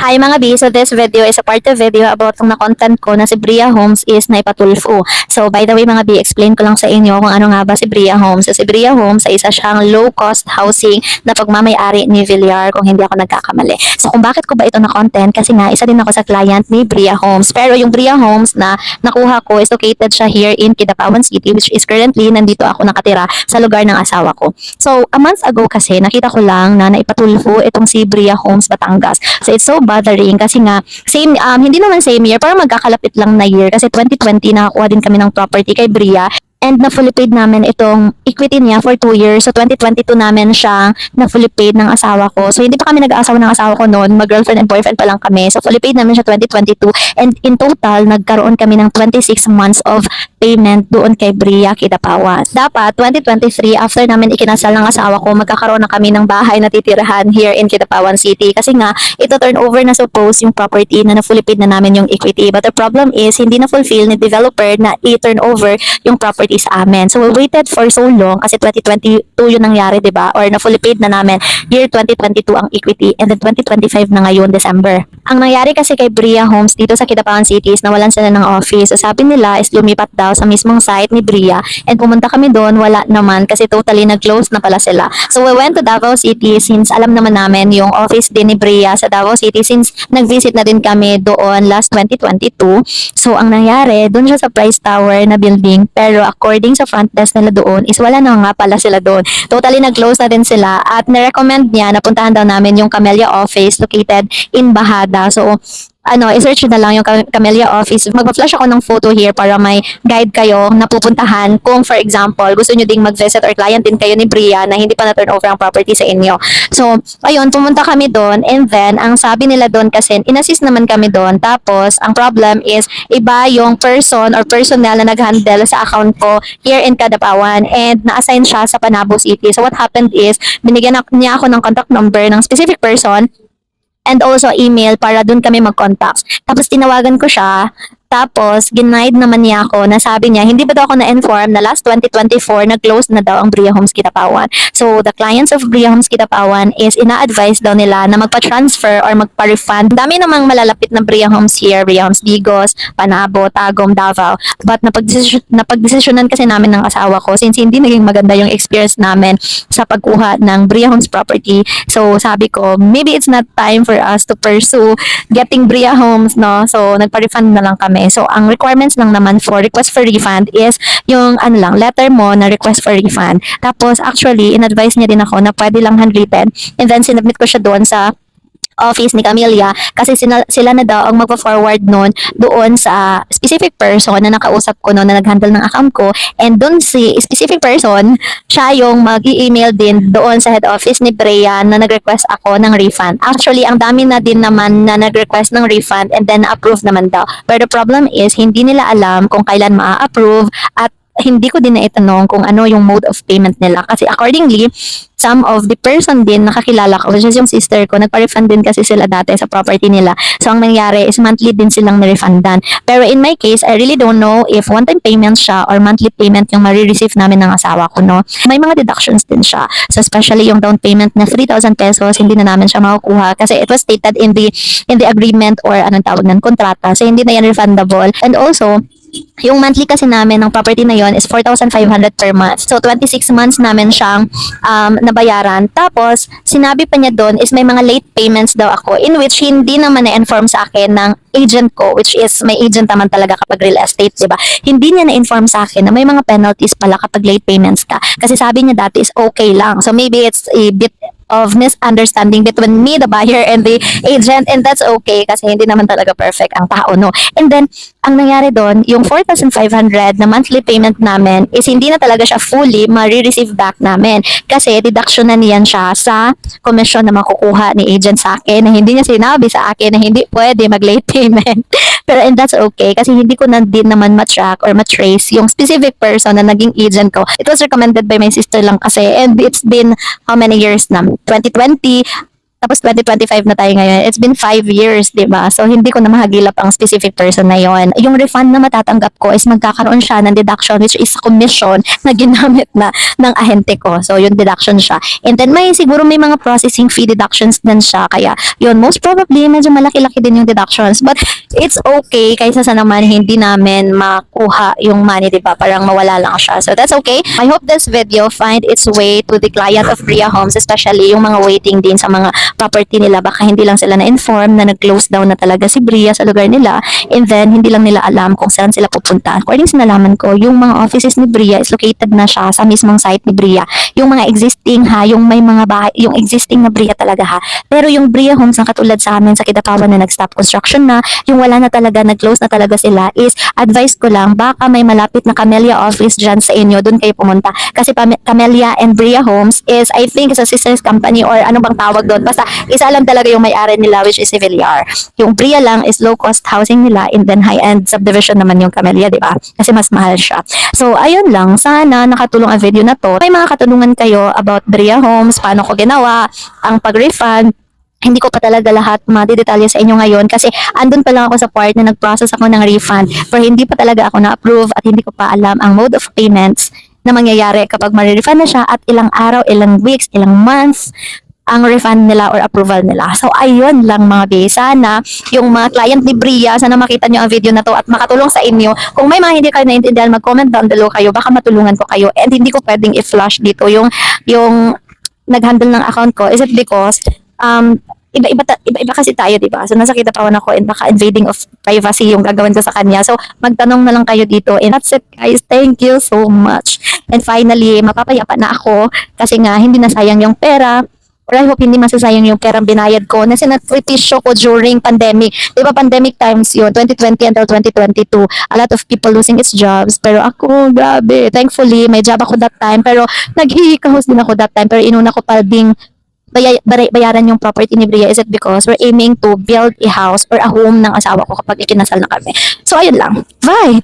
Hi mga B, so this video is a part of video about ng na-content ko na si Bria Homes is naipatulfo. So by the way mga B, explain ko lang sa inyo kung ano nga ba si Bria Homes. So si Bria Homes ay isa siyang low-cost housing na pagmamayari ni Villar kung hindi ako nagkakamali. So kung bakit ko ba ito na-content? Kasi nga isa din ako sa client ni Bria Homes. Pero yung Bria Homes na nakuha ko is located siya here in Kidapawan City, which is currently nandito ako nakatira sa lugar ng asawa ko. So a month ago kasi nakita ko lang na naipatulfo itong si Bria Homes Batangas. So it's so bothering kasi nga same hindi naman same year, pero magkakalapit lang na year kasi 2020 nakakuha din kami ng property kay Bria and na fully paid namin itong equity niya for 2 years. So 2022 namin siya na fully paid ng asawa ko. So hindi pa kami nag-aasawa ng asawa ko noon, mag-girlfriend and boyfriend pa lang kami. So fully paid namin siya 2022 and in total nagkaroon kami ng 26 months of payment doon kay Bria Kidapawan. Dapat 2023 after namin ikinasal ng asawa ko, magkakaroon na kami ng bahay na titirahan here in Kidapawan City kasi nga ito turn over na suppose yung property na na-fully paid na namin yung equity. But the problem is hindi na fulfill ni developer na i-turn over yung property sa amin. So we waited for so long kasi 2022 yun nangyari, 'di ba? Or na fully paid na namin year 2022 ang equity and then 2025 na ngayon December. Ang nangyari kasi kay Bria Homes dito sa Kidapawan City is nawalan sila ng office. So sabi nila is lumipat daw sa mismong site ni Bria and pumunta kami doon, wala naman kasi totally nag-close na pala sila. So we went to Davao City since alam naman namin yung office din ni Bria sa Davao City since nag-visit na din kami doon last 2022. So ang nangyari, doon siya sa Price Tower na building pero according sa front desk nila doon is wala na nga pala sila doon. Totally nag-close na din sila at na-recommend niya na puntahan daw namin yung Camellia office located in Bahada. So i-search na lang yung Camellia office. Magpa-flash ako ng photo here para may guide kayo na pupuntahan kung for example, gusto nyo ding mag-visit or client din kayo ni Bria na hindi pa na-turn over ang property sa inyo. So, ayun, pumunta kami doon and then, ang sabi nila doon kasi, in-assist naman kami doon. Tapos, ang problem is, iba yung person or personnel na nag-handle sa account ko here in Kidapawan and na-assign siya sa Panabo City. So, what happened is, binigyan niya ako ng contact number ng specific person and also email para dun kami mag-contact. Tapos tinawagan ko siya, tapos ginaid naman niya ako na sabi niya, hindi ba daw ako na-inform na last 2024 nag-close na daw ang Bria Homes Kidapawan. So the clients of Bria Homes Kidapawan is ina-advise daw nila na magpa-transfer or magpa-refund. Dami namang malalapit na Bria Homes here, Bria Homes Digos, Panabo, Tagum, Davao. But napagdesisyonan kasi namin ng asawa ko since hindi naging maganda yung experience namin sa pagkuha ng Bria Homes property. So sabi ko, maybe it's not time for us to pursue getting Bria Homes, no? So nagpa-refund na lang kami. So, ang requirements lang naman for request for refund is yung letter mo na request for refund. Tapos, actually, in-advise niya din ako na pwede lang handwritten. And then, sinubmit ko siya doon sa office ni Camellia kasi sila na daw ang magpa-forward doon sa specific person na nakausap ko na nag-handle ng account ko and doon si specific person, siya yung mag-i-email din doon sa head office ni Bria na nag-request ako ng refund. Actually, ang dami na din naman na nag-request ng refund and then na-approve naman daw. But the problem is, hindi nila alam kung kailan ma-approve at hindi ko din naitanong kung ano yung mode of payment nila kasi accordingly some of the person din nakakilala ko, which is yung sister ko, nagpa-refund din kasi sila dati sa property nila. So, ang nangyari is monthly din silang na-refundan. Pero in my case, I really don't know if one-time payment siya or monthly payment yung marireceive namin ng asawa ko, no? May mga deductions din siya. So, especially yung down payment na 3,000 pesos, hindi na namin siya makukuha kasi it was stated in the agreement or anong tawag ng kontrata. So, hindi na yan refundable. And also, yung monthly kasi namin ng property na yon is 4,500 per month. So, 26 months namin siyang nabayaran. Tapos, sinabi pa niya doon is may mga late payments daw ako in which hindi naman na-inform sa akin ng agent ko, which is may agent naman talaga kapag real estate, diba? Hindi niya na-inform sa akin na may mga penalties pala kapag late payments ka. Kasi sabi niya dati is okay lang. So, maybe it's a bit of misunderstanding between me, the buyer, and the agent, and that's okay kasi hindi naman talaga perfect ang tao, no? And then, ang nangyari doon, yung 4,500 na monthly payment namin is hindi na talaga siya fully ma-receive back namin kasi deduction na niyan siya sa commission na makukuha ni agent sa akin na hindi niya sinabi sa akin na hindi pwede mag-late payment. Pero and that's okay kasi hindi ko na din naman ma-track or ma-trace yung specific person na naging agent ko. It was recommended by my sister lang kasi and it's been how many years na? 2020, Tapos 2025 na tayo ngayon. It's been 5 years, di ba? So, hindi ko na mahagilap ang specific person na yon. Yung refund na matatanggap ko is magkakaroon siya ng deduction which is commission na ginamit na ng ahente ko. So, yung deduction siya. And then, siguro may mga processing fee deductions din siya. Kaya, yun, most probably, medyo malaki-laki din yung deductions. But, it's okay kaysa sa naman hindi namin makuha yung money, di ba? Parang mawala lang siya. So, that's okay. I hope this video find its way to the client of Bria Homes, especially yung mga waiting din sa mga property nila. Baka hindi lang sila na-inform na nag-close down na talaga si Bria sa lugar nila. And then, hindi lang nila alam kung saan sila pupunta. According sa nalaman ko, yung mga offices ni Bria is located na siya sa mismong site ni Bria. Yung mga existing ha, yung may mga bahay, yung existing na Bria talaga ha. Pero yung Bria Homes na katulad sa amin sa Kidapawan na nag-stop construction na, yung wala na talaga, nag-close na talaga sila, is advice ko lang, baka may malapit na Camellia office dyan sa inyo, dun kayo pumunta. Kasi Camellia and Bria Homes is, I think, is a sister company or ano bang tawag doon. Basta, isa lang talaga yung may-ari nila, which is si Villar. Yung Bria lang is low-cost housing nila, and then high-end subdivision naman yung Camellia, di ba? Kasi mas mahal siya. So, ayun lang. Sana nakatulong ang video na to. May mga katulungan kayo about Bria Homes, paano ko ginawa, ang pag-refund. Hindi ko pa talaga lahat madidetalye sa inyo ngayon kasi andun pa lang ako sa part na nag-process ako ng refund pero hindi pa talaga ako na-approve at hindi ko pa alam ang mode of payments na mangyayari kapag ma-refund na siya at ilang araw, ilang weeks, ilang months ang refund nila or approval nila. So, ayun lang mga be. Sana yung mga client ni Bria, sana makita nyo ang video na to at makatulong sa inyo. Kung may mga hindi kayo naintindihan, mag-comment down below kayo. Baka matulungan ko kayo. And hindi ko pwedeng i-flash dito yung nag-handle ng account ko. Is it because iba kasi tayo, di ba? So, nasa Kidapawan ako and baka invading of privacy yung gagawin ko sa kanya. So, magtanong na lang kayo dito. And that's it, guys. Thank you so much. And finally, mapapayapa na ako kasi nga, hindi na sayang yung pera. Or I hope hindi masasayang yung perang binayad ko na sinakripisyo ko during pandemic. Di ba, pandemic times yun, 2020 until 2022. A lot of people losing its jobs. Pero ako, grabe. Thankfully, may job ako that time. Pero naghihikahos din ako that time. Pero inuna ko pa ding bayaran yung property ni Bria. Is it because we're aiming to build a house or a home ng asawa ko kapag ikinasal na kami. So, ayun lang. Bye!